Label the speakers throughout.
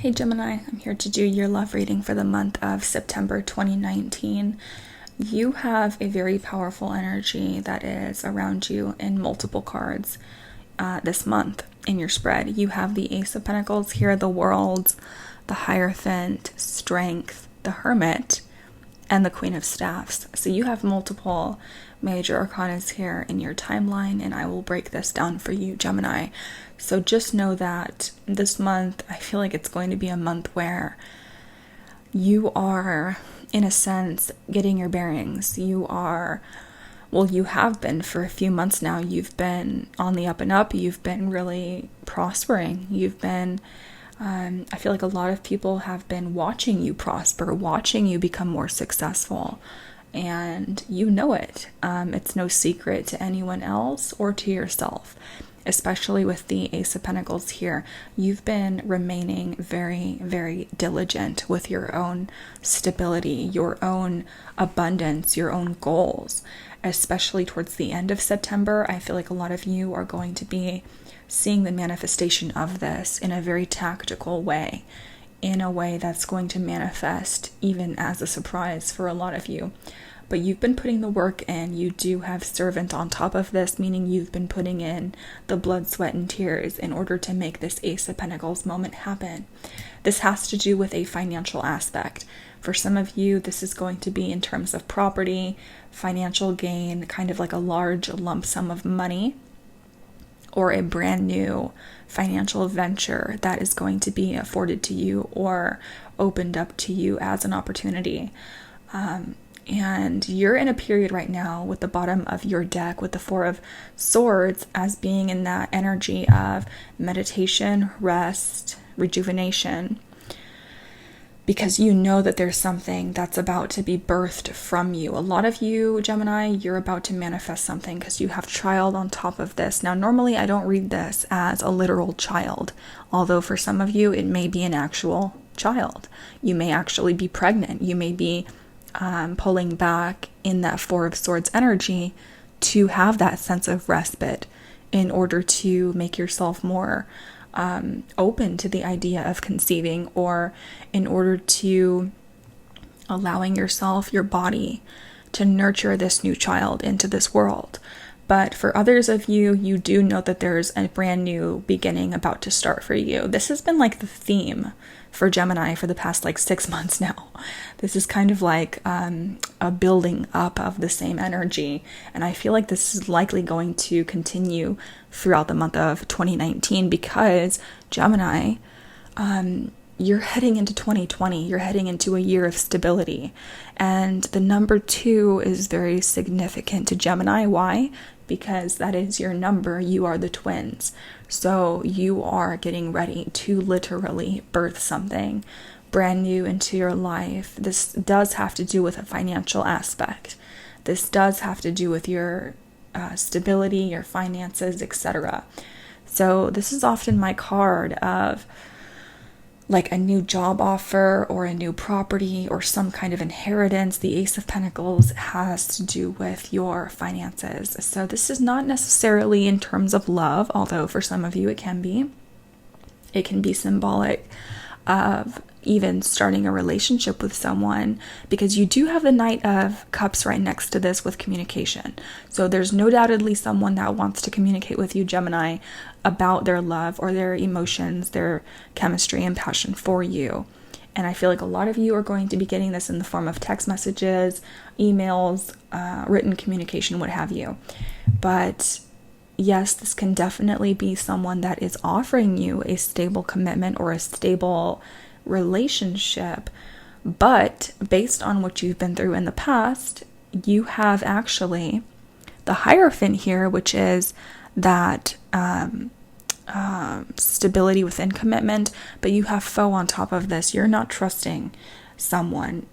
Speaker 1: Hey Gemini, I'm here to do your love reading for the month of September 2019. You have a very powerful energy that is around you in multiple cards this month in your spread. You have the Ace of Pentacles here, the World, the Hierophant, Strength, the Hermit, and the Queen of Staffs. So you have multiple major arcanas here in your timeline, and I will break this down for you, Gemini. So just know that this month, I feel like it's going to be a month where you are, in a sense, getting your bearings. You have been for a few months now. You've been on the up and up. You've been really prospering. You've been I feel like a lot of people have been watching you prosper, watching you become more successful, and you know it. It's no secret to anyone else or to yourself, especially with the Ace of Pentacles here. You've been remaining very, very diligent with your own stability, your own abundance, your own goals, especially towards the end of September. I feel like a lot of you are going to be seeing the manifestation of this in a very tactical way, in a way that's going to manifest even as a surprise for a lot of you. But you've been putting the work in. You do have servant on top of this, meaning you've been putting in the blood, sweat, and tears in order to make this Ace of Pentacles moment happen. This has to do with a financial aspect. For some of you, this is going to be in terms of property, financial gain, kind of like a large lump sum of money, or a brand new financial venture that is going to be afforded to you or opened up to you as an opportunity. And you're in a period right now with the bottom of your deck with the Four of Swords as being in that energy of meditation, rest, rejuvenation, because you know that there's something that's about to be birthed from you. A lot of you, Gemini, you're about to manifest something because you have child on top of this. Now, normally I don't read this as a literal child, although for some of you, it may be an actual child. You may actually be pregnant. You may be pulling back in that Four of Swords energy to have that sense of respite in order to make yourself more open to the idea of conceiving, or in order to allowing yourself, your body, to nurture this new child into this world. But for others of you, you do know that there's a brand new beginning about to start for you. This has been like the theme for Gemini for the past 6 months now. This is kind of like a building up of the same energy. And I feel like this is likely going to continue throughout the month of 2019 because Gemini, you're heading into 2020. You're heading into a year of stability. And the number 2 is very significant to Gemini. Why? Because that is your number. You are the twins. So you are getting ready to literally birth something brand new into your life. This does have to do with a financial aspect. This does have to do with your stability, your finances, etc. So this is often my card of like a new job offer or a new property or some kind of inheritance. The Ace of Pentacles has to do with your finances. So this is not necessarily in terms of love, although for some of you it can be. It can be symbolic of even starting a relationship with someone, because you do have the Knight of Cups right next to this with communication. So there's no doubtedly someone that wants to communicate with you, Gemini, about their love or their emotions, their chemistry and passion for you. And I feel like a lot of you are going to be getting this in the form of text messages, emails, written communication, what have you. But yes, this can definitely be someone that is offering you a stable commitment or a stable relationship. But based on what you've been through in the past, you have actually the Hierophant here, which is that stability within commitment, but you have foe on top of this. You're not trusting someone,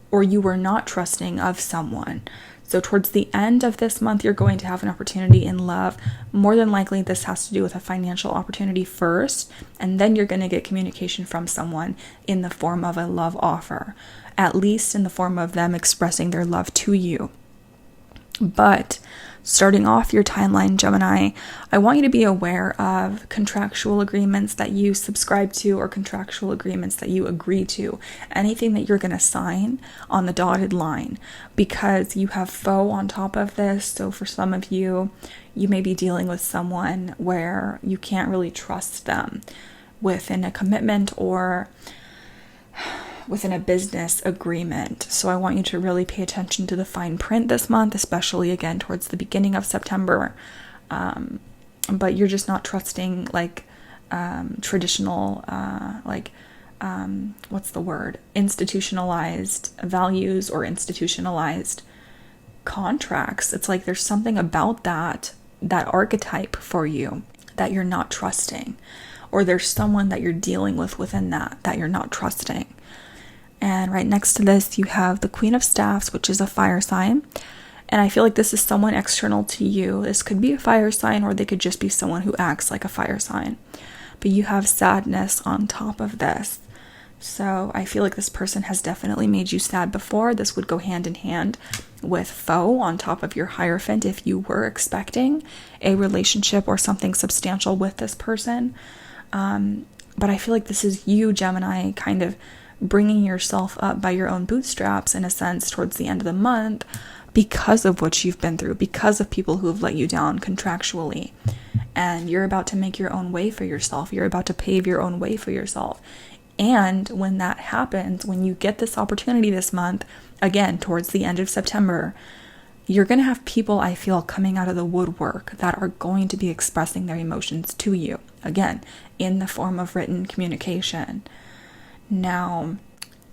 Speaker 1: or you were not trusting of someone. So towards the end of this month, you're going to have an opportunity in love. More than likely, this has to do with a financial opportunity first, and then you're going to get communication from someone in the form of a love offer, at least in the form of them expressing their love to you. But Starting off your timeline, Gemini, I want you to be aware of contractual agreements that you subscribe to or contractual agreements that you agree to, anything that you're going to sign on the dotted line, because you have foe on top of this. So for some of you, you may be dealing with someone where you can't really trust them within a commitment or within a business agreement. So I want you to really pay attention to the fine print this month, especially again towards the beginning of September. But you're just not trusting traditional, what's the word? Institutionalized values or institutionalized contracts. It's like there's something about that archetype for you that you're not trusting, or there's someone that you're dealing with within that you're not trusting. And right next to this, you have the Queen of Staffs, which is a fire sign. And I feel like this is someone external to you. This could be a fire sign, or they could just be someone who acts like a fire sign. But you have sadness on top of this. So I feel like this person has definitely made you sad before. This would go hand in hand with foe on top of your Hierophant if you were expecting a relationship or something substantial with this person. But I feel like this is you, Gemini, kind of bringing yourself up by your own bootstraps in a sense towards the end of the month because of what you've been through, because of people who have let you down contractually. And you're about to make your own way for yourself. You're about to pave your own way for yourself. And when that happens, when you get this opportunity this month, again, towards the end of September, you're going to have people, I feel, coming out of the woodwork that are going to be expressing their emotions to you, again, in the form of written communication. Now,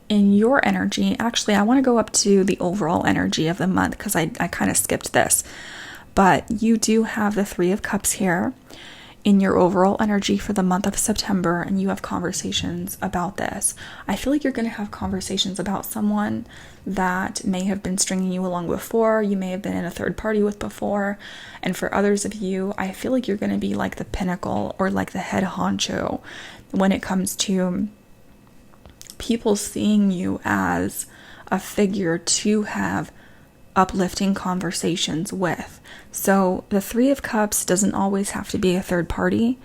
Speaker 1: in your energy, actually, I want to go up to the overall energy of the month because I kind of skipped this. But you do have the Three of Cups here in your overall energy for the month of September, and you have conversations about this. I feel like you're going to have conversations about someone that may have been stringing you along before, you may have been in a third party with before, and for others of you, I feel like you're going to be like the pinnacle or like the head honcho when it comes to people seeing you as a figure to have uplifting conversations with. So the Three of Cups doesn't always have to be a third party.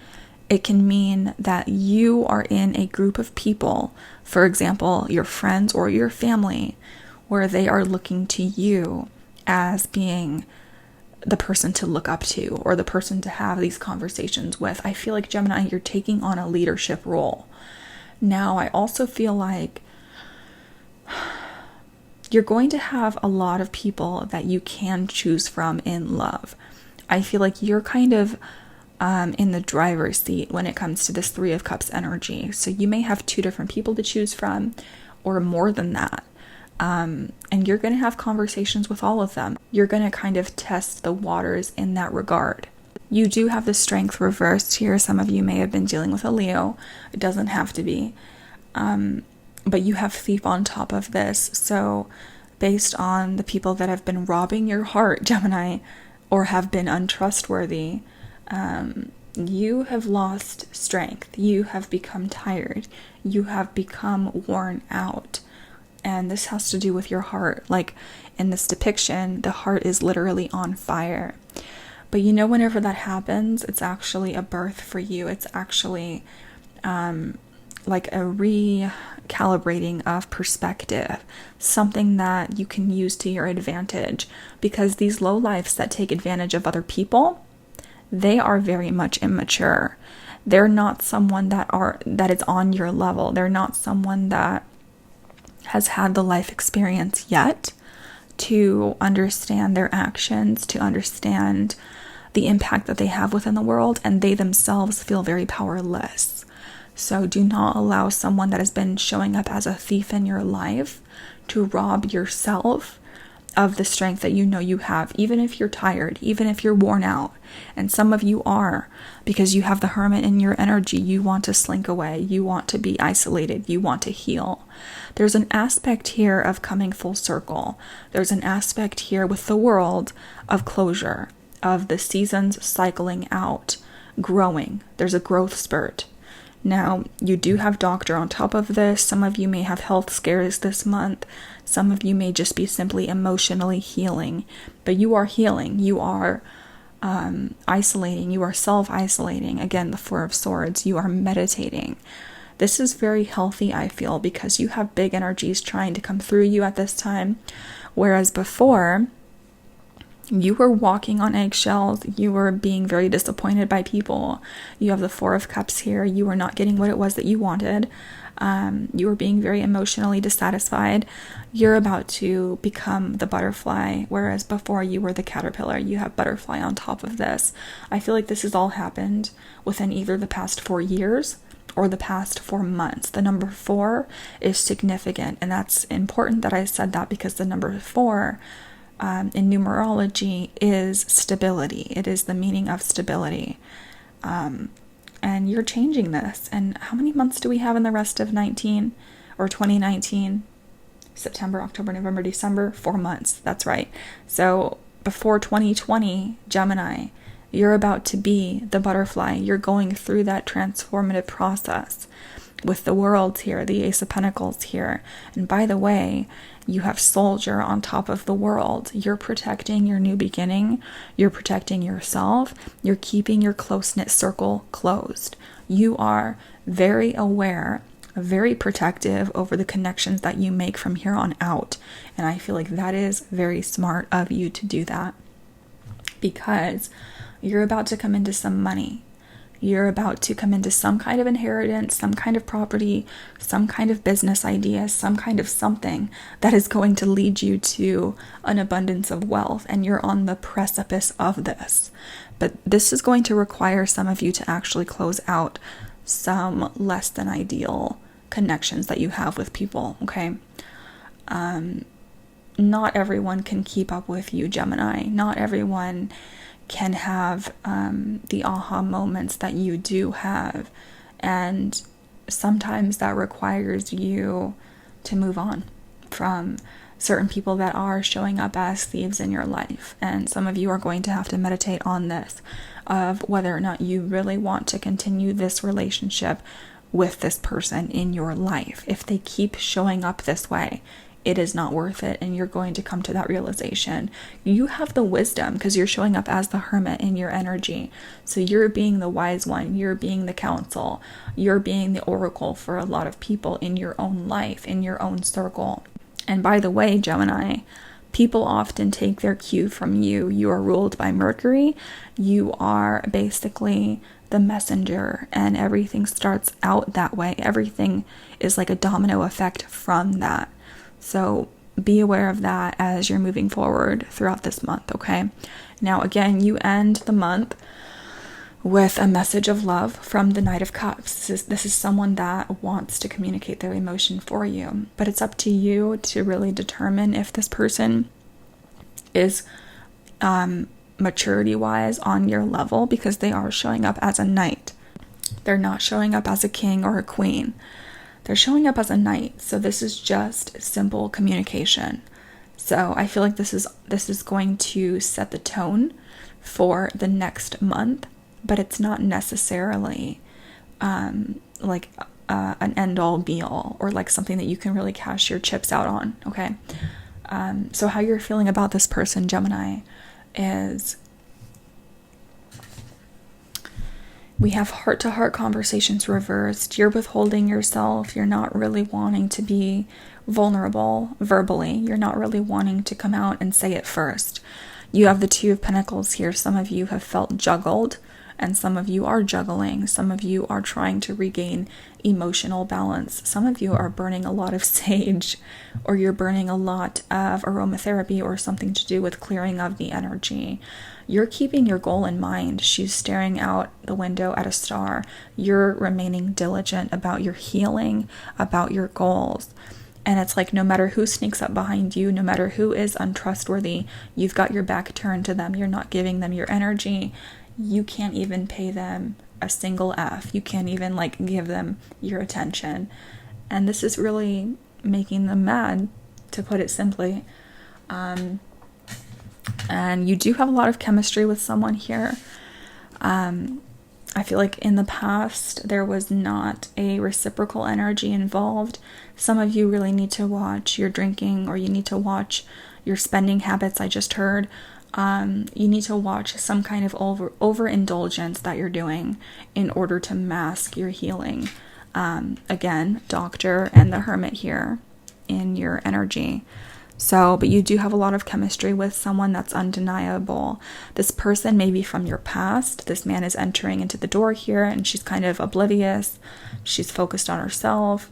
Speaker 1: It can mean that you are in a group of people, for example, your friends or your family, where they are looking to you as being the person to look up to or the person to have these conversations with. I feel like, Gemini, you're taking on a leadership role. Now, I also feel like you're going to have a lot of people that you can choose from in love. I feel like you're kind of in the driver's seat when it comes to this Three of Cups energy. So you may have 2 different people to choose from or more than that. And you're going to have conversations with all of them. You're going to kind of test the waters in that regard. You do have the Strength reversed here. Some of you may have been dealing with a Leo. It doesn't have to be. But you have Thief on top of this. So based on the people that have been robbing your heart, Gemini, or have been untrustworthy, you have lost strength. You have become tired. You have become worn out. And this has to do with your heart. Like in this depiction, the heart is literally on fire. But you know, whenever that happens, it's actually a birth for you. It's actually like a recalibrating of perspective, something that you can use to your advantage. Because these lowlifes that take advantage of other people, they are very much immature. They're not someone that is on your level. They're not someone that has had the life experience yet to understand their actions, to understand the impact that they have within the world, and they themselves feel very powerless. So do not allow someone that has been showing up as a thief in your life to rob yourself of the strength that you know you have, even if you're tired, even if you're worn out. And some of you are, because you have the Hermit in your energy. You want to slink away. You want to be isolated. You want to heal. There's an aspect here of coming full circle. There's an aspect here with the world of closure, of the seasons cycling out, growing. There's a growth spurt. Now, you do have doctor on top of this. Some of you may have health scares this month. Some of you may just be simply emotionally healing. But you are healing. You are isolating. You are self-isolating. Again, the Four of Swords. You are meditating. This is very healthy, I feel, because you have big energies trying to come through you at this time. Whereas before, you were walking on eggshells. You were being very disappointed by people. You have the Four of Cups here. You were not getting what it was that you wanted. You were being very emotionally dissatisfied. You're about to become the butterfly, whereas before you were the caterpillar. You have butterfly on top of this. I feel like this has all happened within either the past 4 years or the past 4 months. The number 4 is significant, and that's important that I said that because the number 4 in numerology is stability. It is the meaning of stability. And you're changing this. And how many months do we have in the rest of 19 or 2019? September, October, November, December, 4 months. That's right. So before 2020, Gemini, you're about to be the butterfly. You're going through that transformative process with the World here, the Ace of Pentacles here. And by the way, you have Soldier on top of the World. You're protecting your new beginning. You're protecting yourself. You're keeping your close-knit circle closed. You are very aware, very protective over the connections that you make from here on out. And I feel like that is very smart of you to do that, because you're about to come into some money. You're about to come into some kind of inheritance, some kind of property, some kind of business idea, some kind of something that is going to lead you to an abundance of wealth. And you're on the precipice of this. But this is going to require some of you to actually close out some less than ideal connections that you have with people, okay? Not everyone can keep up with you, Gemini. Not everyone can have the aha moments that you do have, and sometimes that requires you to move on from certain people that are showing up as thieves in your life. And some of you are going to have to meditate on this, of whether or not you really want to continue this relationship with this person in your life. If they keep showing up this way, it is not worth it, and you're going to come to that realization. You have the wisdom because you're showing up as the hermit in your energy. So you're being the wise one, you're being the counsel, you're being the oracle for a lot of people in your own life, in your own circle. And by the way, Gemini, people often take their cue from you. You are ruled by Mercury. You are basically the messenger, and everything starts out that way. Everything is like a domino effect from that. So be aware of that as you're moving forward throughout this month, okay? Now, again, you end the month with a message of love from the Knight of Cups. This is someone that wants to communicate their emotion for you, but it's up to you to really determine if this person is maturity-wise on your level, because they are showing up as a knight. They're not showing up as a king or a queen. They're showing up as a knight. So this is just simple communication. So I feel like this is going to set the tone for the next month, but it's not necessarily like an end-all be-all, or like something that you can really cash your chips out on, okay? So how you're feeling about this person, Gemini, is we have heart-to-heart conversations reversed. You're withholding yourself. You're not really wanting to be vulnerable verbally. You're not really wanting to come out and say it first. You have the Two of Pentacles here. Some of you have felt juggled, and some of you are juggling. Some of you are trying to regain emotional balance. Some of you are burning a lot of sage, or you're burning a lot of aromatherapy, or something to do with clearing of the energy. You're keeping your goal in mind. She's staring out the window at a star. You're remaining diligent about your healing, about your goals. And it's like no matter who sneaks up behind you, no matter who is untrustworthy, you've got your back turned to them. You're not giving them your energy. You can't even pay them a single F. You can't even like give them your attention. And this is really making them mad, to put it simply. And you do have a lot of chemistry with someone here. I feel like in the past there was not a reciprocal energy involved. Some of you really need to watch your drinking, or you need to watch your spending habits. I just heard you need to watch some kind of overindulgence that you're doing in order to mask your healing. Again, Doctor and the Hermit here in your energy. So, but you do have a lot of chemistry with someone, that's undeniable. This person may be from your past. This man is entering into the door here, and she's kind of oblivious. She's focused on herself.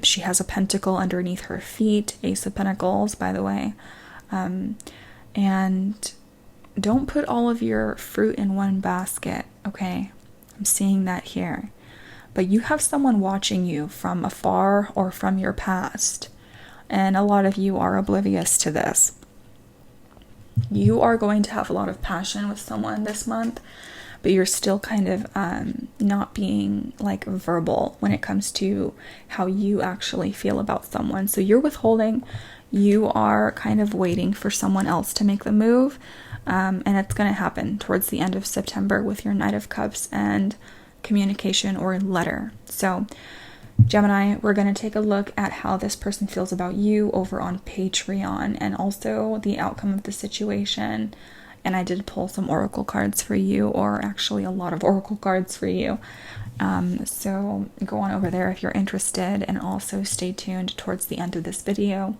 Speaker 1: She has a pentacle underneath her feet, Ace of Pentacles, by the way. And don't put all of your fruit in one basket, okay? I'm seeing that here. But you have someone watching you from afar or from your past. And a lot of you are oblivious to this. You are going to have a lot of passion with someone this month, but you're still kind of not being like verbal when it comes to how you actually feel about someone. So you're withholding. You are kind of waiting for someone else to make the move. And it's going to happen towards the end of September with your Knight of Cups and communication or letter. So Gemini, we're going to take a look at how this person feels about you over on Patreon, and also the outcome of the situation. And I did pull some oracle cards for you, or actually a lot of oracle cards for you. So go on over there if you're interested, and also stay tuned towards the end of this video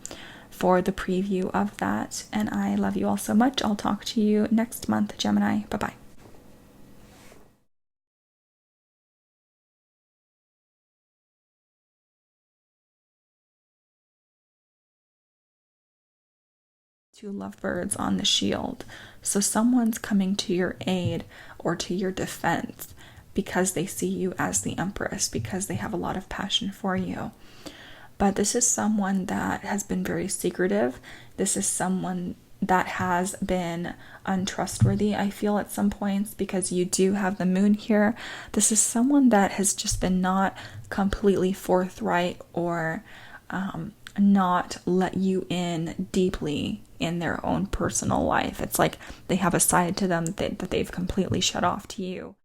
Speaker 1: for the preview of that. And I love you all so much. I'll talk to you next month, Gemini. Bye-bye. Two lovebirds on the shield. So someone's coming to your aid or to your defense because they see you as the Empress, because they have a lot of passion for you. But this is someone that has been very secretive. This is someone that has been untrustworthy, I feel, at some points, because you do have the moon here. This is someone that has just been not completely forthright, or not let you in deeply in their own personal life. It's like they have a side to them that they've completely shut off to you.